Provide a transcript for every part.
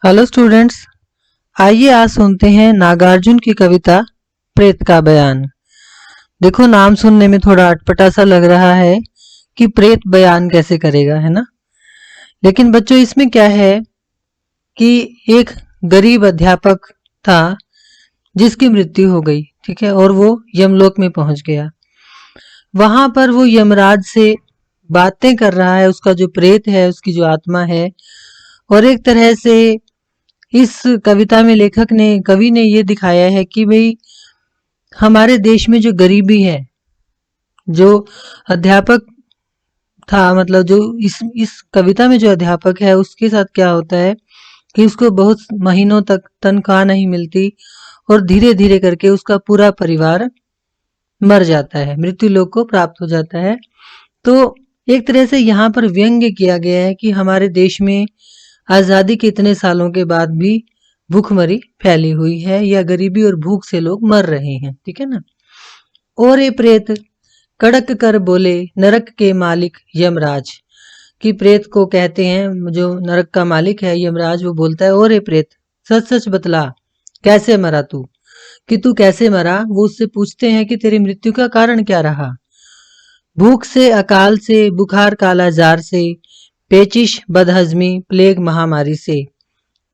Hello students, आइए आज सुनते हैं नागार्जुन की कविता प्रेत का बयान। देखो, नाम सुनने में थोड़ा अटपटा सा लग रहा है कि प्रेत बयान कैसे करेगा, है ना। लेकिन बच्चों, इसमें क्या है कि एक गरीब अध्यापक था जिसकी मृत्यु हो गई, ठीक है, और वो यमलोक में पहुंच गया। वहां पर वो यमराज से बातें कर रहा है, उसका जो प्रेत है, उसकी जो आत्मा है। और एक तरह से इस कविता में कवि ने ये दिखाया है कि भाई, हमारे देश में जो गरीबी है, जो अध्यापक था, मतलब जो इस कविता में जो अध्यापक है उसके साथ क्या होता है कि उसको बहुत महीनों तक तनख्वाह नहीं मिलती और धीरे धीरे करके उसका पूरा परिवार मर जाता है, मृत्यु लोक को प्राप्त हो जाता है। तो एक तरह से यहाँ पर व्यंग्य किया गया है कि हमारे देश में आजादी के इतने सालों के बाद भी भूखमरी फैली हुई है, या गरीबी और भूख से लोग मर रहे हैं, ठीक है ना। और ये प्रेत कड़क कर बोले नरक के मालिक यमराज, कि प्रेत को कहते हैं, जो नरक का मालिक है यमराज, वो बोलता है, और ये प्रेत सच सच बतला, कैसे मरा तू, कि तू कैसे मरा। वो उससे पूछते हैं कि तेरी मृत्यु का कारण क्या रहा। भूख से, अकाल से, बुखार काला जार से, पेचिश बदहजमी प्लेग महामारी से,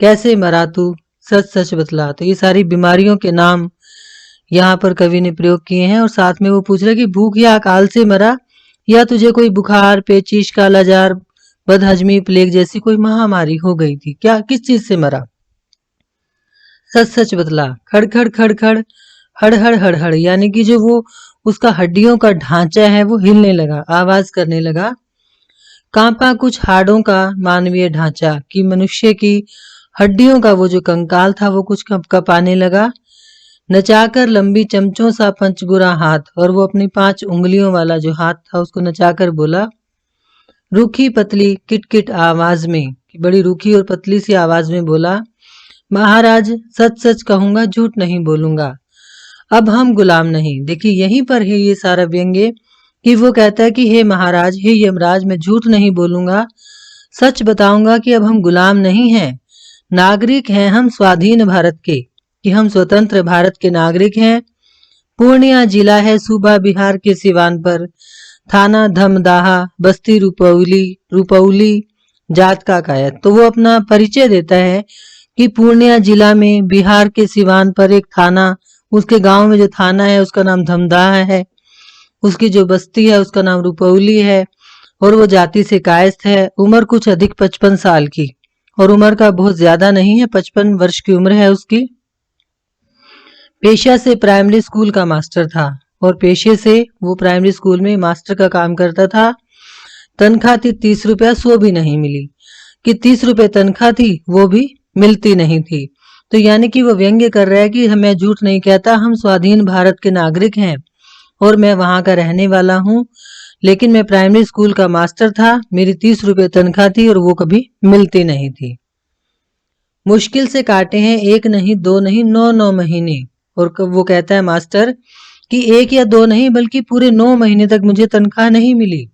कैसे मरा तू, सच सच बतला। तो ये सारी बीमारियों के नाम यहाँ पर कवि ने प्रयोग किए हैं, और साथ में वो पूछ रहा है कि भूख या अकाल से मरा, या तुझे कोई बुखार, पेचिश, कालाजार, बदहजमी, प्लेग जैसी कोई महामारी हो गई थी क्या, किस चीज से मरा। सच सच बतला। खड़ खड़ खड़, हड़ हड़ हड़ हड़, यानी कि जो वो उसका हड्डियों का ढांचा है वो हिलने लगा, आवाज करने लगा। कांपा कुछ हाड़ों का मानवीय ढांचा, कि मनुष्य की हड्डियों का वो जो कंकाल था वो कुछ कपाने लगा। नचाकर लंबी चमचों सा पंचगुरा हाथ, और वो अपनी 5 उंगलियों वाला जो हाथ था उसको नचाकर बोला। रूखी पतली किटकिट आवाज में, कि बड़ी रूखी और पतली सी आवाज में बोला, महाराज सच सच कहूंगा, झूठ नहीं बोलूंगा, अब हम गुलाम नहीं। देखिए, यहीं पर है ये सारा व्यंग्य, कि वो कहता है कि हे महाराज, हे यमराज, मैं झूठ नहीं बोलूंगा, सच बताऊंगा कि अब हम गुलाम नहीं हैं, नागरिक हैं हम स्वाधीन भारत के, कि हम स्वतंत्र भारत के नागरिक हैं। पूर्णिया जिला है सूबा बिहार के सिवान पर, थाना धमदाहा, बस्ती रुपौली रुपौली, जात का कायद। तो वो अपना परिचय देता है कि पूर्णिया जिला में बिहार के सिवान पर एक थाना, उसके गांव में जो थाना है उसका नाम धमदाहा है, उसकी जो बस्ती है उसका नाम रुपौली है, और वो जाति से कायस्थ है। उम्र कुछ अधिक 55 साल की, और उम्र का बहुत ज्यादा नहीं है, 55 वर्ष की उम्र है उसकी। पेशा से प्राइमरी स्कूल का मास्टर था, और पेशे से वो प्राइमरी स्कूल में मास्टर का काम करता था। तनख्वाह थी 30 रुपया, सो भी नहीं मिली, कि 30 रुपये तनख्वाह थी वो भी मिलती नहीं थी। तो यानी कि वो व्यंग्य कर रहा है कि मैं झूठ नहीं कहता, हम स्वाधीन भारत के नागरिक हैं और मैं वहां का रहने वाला हूँ, लेकिन मैं प्राइमरी स्कूल का मास्टर था, मेरी 30 रुपये तनख्वाह थी और वो कभी मिलती नहीं थी। मुश्किल से काटे हैं 1 नहीं 2 नहीं 9 महीने, और वो कहता है मास्टर कि 1 या 2 नहीं बल्कि पूरे 9 महीने तक मुझे तनख्वाह नहीं मिली।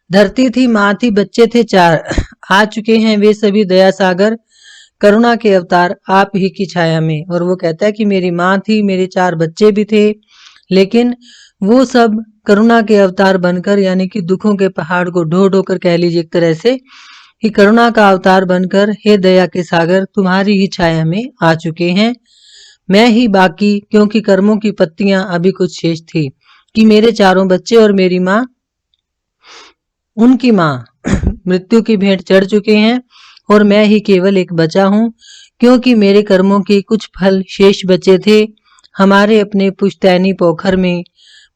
धरती थी, माँ थी, बच्चे थे 4, आ चुके हैं वे सभी दया सागर, करुणा के अवतार आप ही की छाया में। और वो कहता है कि मेरी माँ थी, मेरे 4 बच्चे भी थे, लेकिन वो सब करुणा के अवतार बनकर, यानी कि दुखों के पहाड़ को ढो ढो कर, कह लीजिए एक तरह से, कि करुणा का अवतार बनकर हे दया के सागर तुम्हारी ही छाया में आ चुके हैं। मैं ही बाकी, क्योंकि कर्मों की पत्तियां अभी कुछ शेष थी, कि मेरे 4 बच्चे और मेरी माँ, उनकी माँ मृत्यु की भेंट चढ़ चुके हैं, और मैं ही केवल एक बचा हूँ, क्योंकि मेरे कर्मों के कुछ फल शेष बचे थे। हमारे अपने पुश्तैनी पोखर में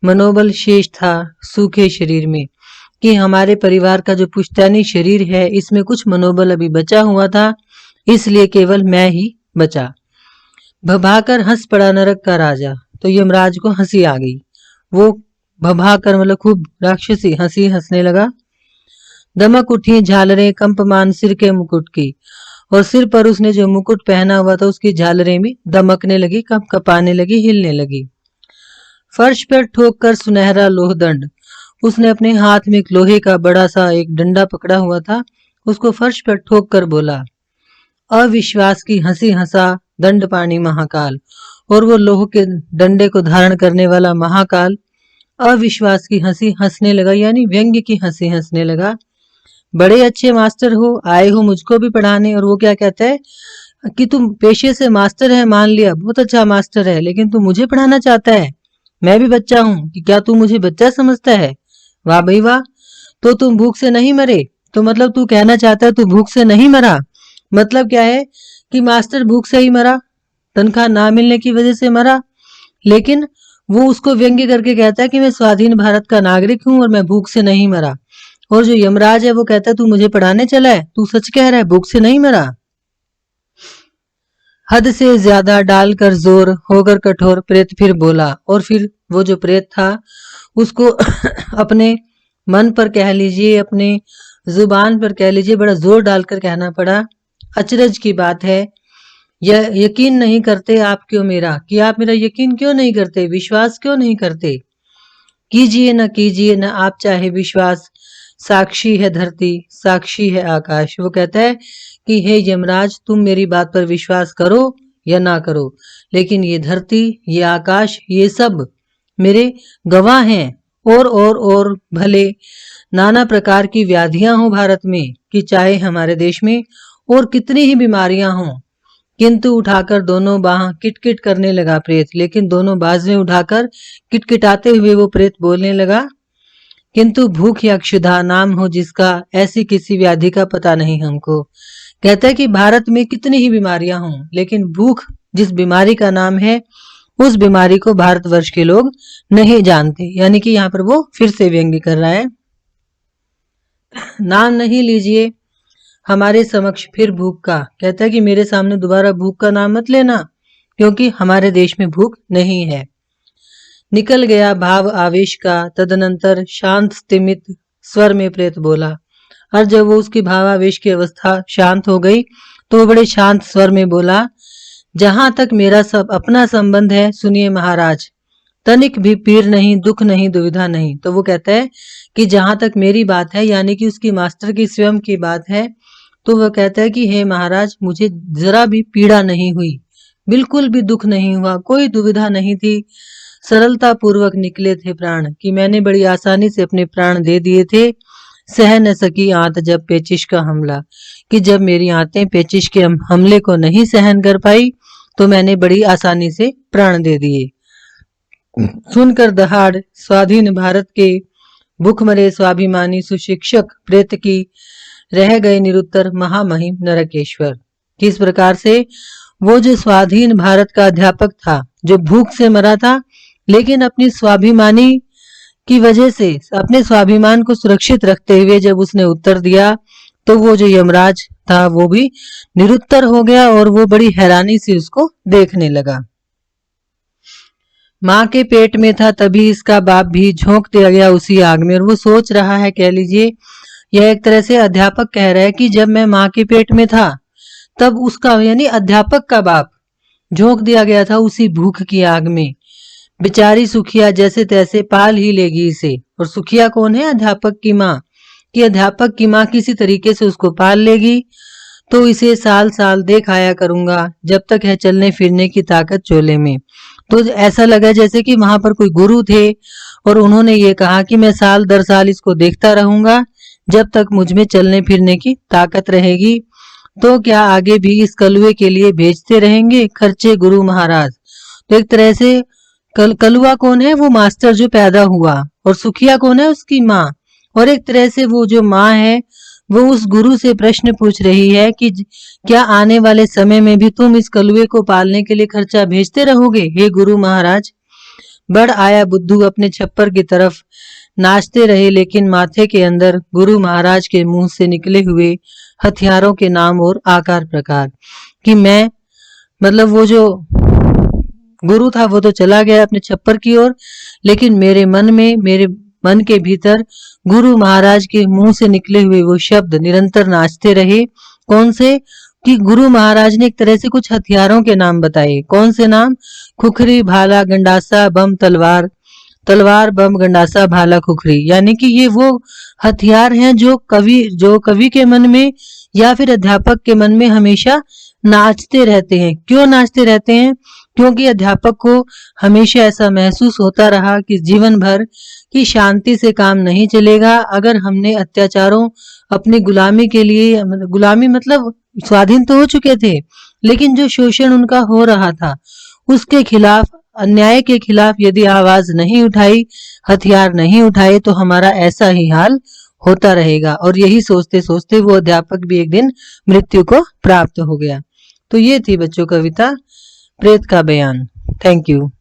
मनोबल शेष था सूखे शरीर में, कि हमारे परिवार का जो पुश्तैनी शरीर है इसमें कुछ मनोबल अभी बचा हुआ था, इसलिए केवल मैं ही बचा। भभाकर हंस पड़ा नरक का राजा। तो यमराज को हंसी आ गई, वो भभाकर मतलब खूब राक्षसी हंसी हंसने लगा। दमक उठी झालरें कंपमान सिर के मुकुट की, और सिर पर उसने जो मुकुट पहना हुआ था उसकी झालरें भी दमकने लगी, कपाने लगी, हिलने लगी। फर्श पर ठोक कर सुनहरा लोहदंड, उसने अपने हाथ में एक लोहे का बड़ा सा एक डंडा पकड़ा हुआ था, उसको फर्श पर ठोक कर बोला, अविश्वास की हंसी हंसा दंडपाणि महाकाल। और वो लोह के डंडे को धारण करने वाला महाकाल अविश्वास की हंसी हंसने लगा, यानी व्यंग्य की हंसी हंसने लगा। बड़े अच्छे मास्टर हो, आए हो मुझको भी पढ़ाने। और वो क्या कहता है कि तुम पेशे से मास्टर है, मान लिया बहुत अच्छा मास्टर है, लेकिन तू मुझे पढ़ाना चाहता है। मैं भी बच्चा हूं, कि क्या तू मुझे बच्चा समझता है? वाह भाई वाह। तो तुम भूख से नहीं मरे? तो मतलब तू कहना चाहता है तू भूख से नहीं मरा। मतलब क्या है कि मास्टर भूख से ही मरा, तनख्वाह ना मिलने की वजह से मरा। लेकिन वो उसको व्यंग्य करके कहता है कि मैं स्वाधीन भारत का नागरिक हूं और मैं भूख से नहीं मरा। और जो यमराज है वो कहता है तू मुझे पढ़ाने चला है, तू सच कह रहा है, भूख से नहीं मरा। हद से ज्यादा डालकर जोर होकर कठोर प्रेत फिर बोला। और फिर वो जो प्रेत था उसको अपने मन पर कह लीजिए, अपने जुबान पर कह लीजिए, बड़ा जोर डालकर कहना पड़ा। अचरज की बात है, यह यकीन नहीं करते आप क्यों मेरा, कि आप मेरा यकीन क्यों नहीं करते, विश्वास क्यों नहीं करते? कीजिए न कीजिए न आप चाहे विश्वास, साक्षी है धरती साक्षी है आकाश। वो कहता है कि हे यमराज, तुम मेरी बात पर विश्वास करो या ना करो, लेकिन ये धरती, ये आकाश, ये सब मेरे गवाह हैं। और भले नाना प्रकार की व्याधियां हों भारत में, कि चाहे हमारे देश में और कितनी ही बीमारियां हों, किंतु उठाकर दोनों बाह किटकिट करने लगा प्रेत। लेकिन दोनों बाजुएं उठाकर किटकिटाते हुए वो प्रेत बोलने लगा, किंतु भूख या क्षुधा नाम हो जिसका, ऐसी किसी व्याधि का पता नहीं हमको। कहता है कि भारत में कितनी ही बीमारियां हों, लेकिन भूख जिस बीमारी का नाम है, उस बीमारी को भारतवर्ष के लोग नहीं जानते। यानी कि यहाँ पर वो फिर से व्यंग्य कर रहा है। नाम नहीं लीजिए हमारे समक्ष फिर भूख का। कहता है कि मेरे सामने दोबारा भूख का नाम मत लेना, क्योंकि हमारे देश में भूख नहीं है। निकल गया भाव आवेश का, तदनंतर शांत स्तिमित स्वर में प्रेत बोला। और जब वो उसकी भावावेश की अवस्था शांत हो गई तो वो बड़े शांत स्वर में बोला, जहां तक मेरा सब अपना संबंध है, सुनिए महाराज, तनिक भी पीर नहीं, दुख नहीं, दुविधा नहीं। तो वो कहता है कि जहां तक मेरी बात है, यानी कि उसकी मास्टर की स्वयं की बात है, तो वह कहता है कि हे महाराज, मुझे जरा भी पीड़ा नहीं हुई, बिल्कुल भी दुख नहीं हुआ, कोई दुविधा नहीं थी। सरलता पूर्वक निकले थे प्राण, कि मैंने बड़ी आसानी से अपने प्राण दे दिए थे। सह न सकी आंत जब पेचिश का हमला, कि जब मेरी आंतें पेचिश के हमले को नहीं सहन कर पाई तो मैंने बड़ी आसानी से प्राण दे दिए। सुनकर दहाड़ स्वाधीन भारत के भूखमरे स्वाभिमानी सुशिक्षक प्रेत की रह गए निरुत्तर महामहिम नरकेश्वर। किस प्रकार से वो जो स्वाधीन भारत का अध्यापक था, जो भूख से मरा था, लेकिन अपनी स्वाभिमानी की वजह से, अपने स्वाभिमान को सुरक्षित रखते हुए जब उसने उत्तर दिया, तो वो जो यमराज था वो भी निरुत्तर हो गया और वो बड़ी हैरानी से उसको देखने लगा। माँ के पेट में था तभी इसका बाप भी झोंक दिया गया उसी आग में। और वो सोच रहा है, कह लीजिए यह एक तरह से अध्यापक कह रहा है कि जब मैं माँ के पेट में था तब उसका, यानी अध्यापक का बाप, झोंक दिया गया था उसी भूख की आग में। बेचारी सुखिया जैसे तैसे पाल ही लेगी इसे। और सुखिया कौन है? अध्यापक की माँ। कि अध्यापक की माँ किसी तरीके से उसको पाल लेगी, तो इसे साल साल देखाया करूंगा जब तक है चलने फिरने की ताकत चोले में। तो ऐसा लगा जैसे कि वहां पर कोई गुरु थे और उन्होंने ये कहा कि मैं साल दर साल इसको देखता रहूंगा जब तक मुझ में चलने फिरने की ताकत रहेगी। तो क्या आगे भी इस कलुए के लिए भेजते रहेंगे खर्चे गुरु महाराज? तो एक तरह से कलुआ कौन है? वो मास्टर जो पैदा हुआ। और सुखिया कौन है? उसकी माँ। और एक तरह से वो जो माँ है वो उस गुरु से प्रश्न पूछ रही है कि क्या आने वाले समय में भी तुम इस कलुए को पालने के लिए खर्चा भेजते रहोगे हे गुरु महाराज? बढ़ आया बुद्धू अपने छप्पर की तरफ, नाचते रहे, लेकिन माथे के अंदर गुरु महाराज के मुंह से निकले हुए हथियारों के नाम और आकार प्रकार। कि मैं, मतलब वो जो गुरु था वो तो चला गया अपने छप्पर की ओर, लेकिन मेरे मन के भीतर गुरु महाराज के मुंह से निकले हुए वो शब्द निरंतर नाचते रहे। कौन से? कि गुरु महाराज ने एक तरह से कुछ हथियारों के नाम बताए। कौन से नाम? खुखरी, भाला, गंडासा, बम, तलवार, तलवार, बम, गंडासा, भाला, खुखरी। यानी कि ये वो हथियार हैं जो कवि के मन में या फिर अध्यापक के मन में हमेशा नाचते रहते हैं। क्यों नाचते रहते हैं? क्योंकि अध्यापक को हमेशा ऐसा महसूस होता रहा कि जीवन भर की शांति से काम नहीं चलेगा। अगर हमने अत्याचारों, अपनी गुलामी के लिए, गुलामी मतलब स्वाधीन तो हो चुके थे, लेकिन जो शोषण उनका हो रहा था उसके खिलाफ, अन्याय के खिलाफ यदि आवाज नहीं उठाई, हथियार नहीं उठाए, तो हमारा ऐसा ही हाल होता रहेगा। और यही सोचते सोचते वो अध्यापक भी एक दिन मृत्यु को प्राप्त हो गया। तो ये थी बच्चों कविता प्रेत का बयान। Thank you.